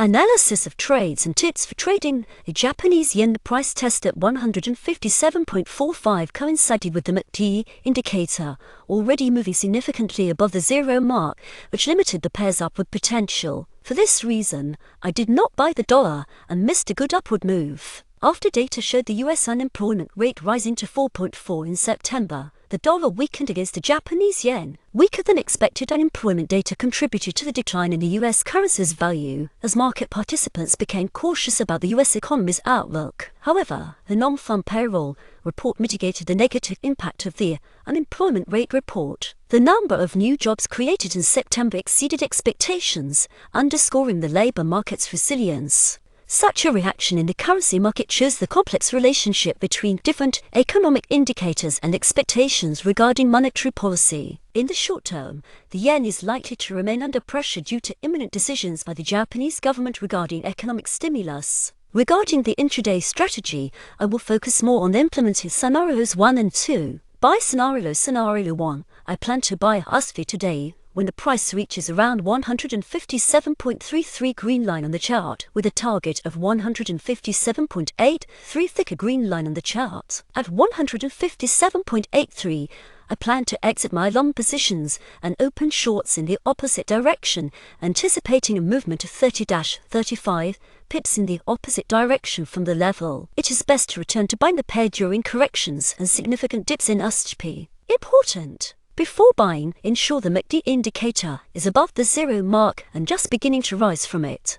Analysis of trades and tips for trading. The Japanese yen price test at 157.45 coincided with the MACD indicator, already moving significantly above the zero mark, which limited the pair's upward potential. For this reason, I did not buy the dollar and missed a good upward move. After data showed the US unemployment rate rising to 4.4 in September, the dollar weakened against the Japanese yen. Weaker than expected unemployment data contributed to the decline in the US currency's value, as market participants became cautious about the US economy's outlook. However, the non-farm payroll report mitigated the negative impact of the unemployment rate report. The number of new jobs created in September exceeded expectations, underscoring the labor market's resilience. Such a reaction in the currency market shows the complex relationship between different economic indicators and expectations regarding monetary policy. In the short term, the yen is likely to remain under pressure due to imminent decisions by the Japanese government regarding economic stimulus. Regarding the intraday strategy, I will focus more on implementing scenarios 1 and 2. By scenario 1, I plan to buy USD today when the price reaches around 157.33 green line on the chart, with a target of 157.83 thicker green line on the chart. At 157.83, I plan to exit my long positions and open shorts in the opposite direction, anticipating a movement of 30-35 pips in the opposite direction from the level. It is best to return to buying the pair during corrections and significant dips in USDJPY. Important. Before buying, ensure the MACD indicator is above the zero mark and just beginning to rise from it.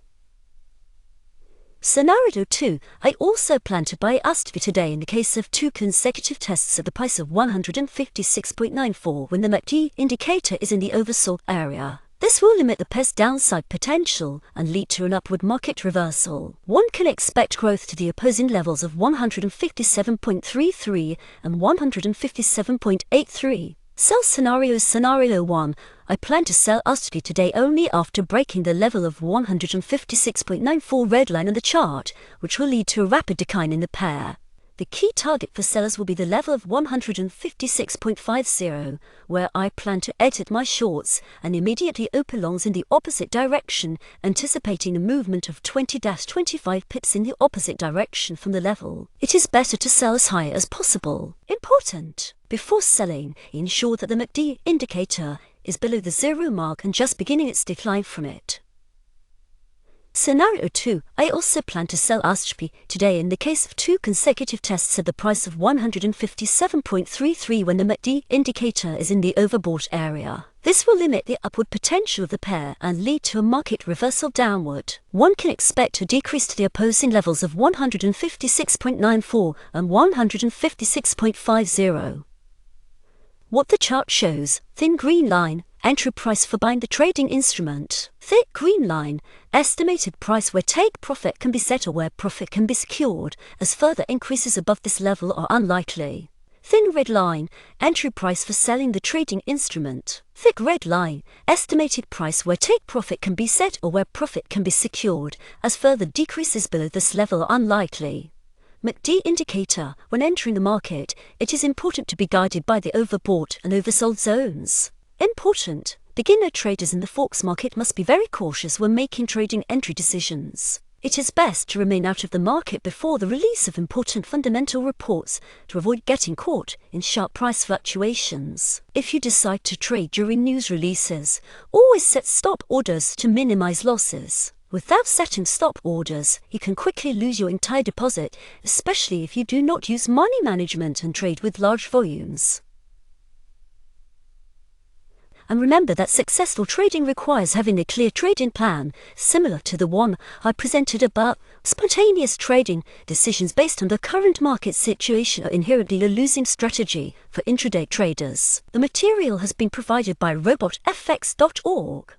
Scenario 2. I also plan to buy USDJPY today in the case of 2 consecutive tests at the price of 156.94 when the MACD indicator is in the oversold area. This will limit the pair's downside potential and lead to an upward market reversal. One can expect growth to the opposing levels of 157.33 and 157.83. Sell Scenario 1. I plan to sell USDJPY today only after breaking the level of 156.94 red line on the chart, which will lead to a rapid decline in the pair. The key target for sellers will be the level of 156.50, where I plan to exit my shorts and immediately open longs in the opposite direction, anticipating a movement of 20-25 pips in the opposite direction from the level. It is better to sell as high as possible. Important. Before selling, ensure that the MACD indicator is below the zero mark and just beginning its decline from it. Scenario 2. I also plan to sell USDJPY today in the case of 2 consecutive tests at the price of 157.33 when the MACD indicator is in the overbought area. This will limit the upward potential of the pair and lead to a market reversal downward. One can expect a decrease to the opposing levels of 156.94 and 156.50. What the chart shows: thin green line, entry price for buying the trading instrument. Thick green line, estimated price where take profit can be set or where profit can be secured, as further increases above this level are unlikely. Thin red line, entry price for selling the trading instrument. Thick red line, estimated price where take profit can be set or where profit can be secured, as further decreases below this level are unlikely. MACD indicator. When entering the market, it is important to be guided by the overbought and oversold zones. Important. Beginner traders in the Forex market must be very cautious when making trading entry decisions. It is best to remain out of the market before the release of important fundamental reports to avoid getting caught in sharp price fluctuations. If you decide to trade during news releases, always set stop orders to minimize losses. Without setting stop orders, you can quickly lose your entire deposit, especially if you do not use money management and trade with large volumes. And remember that successful trading requires having a clear trading plan, similar to the one I presented above. Spontaneous trading decisions based on the current market situation are inherently a losing strategy for intraday traders. The material has been provided by robotfx.org.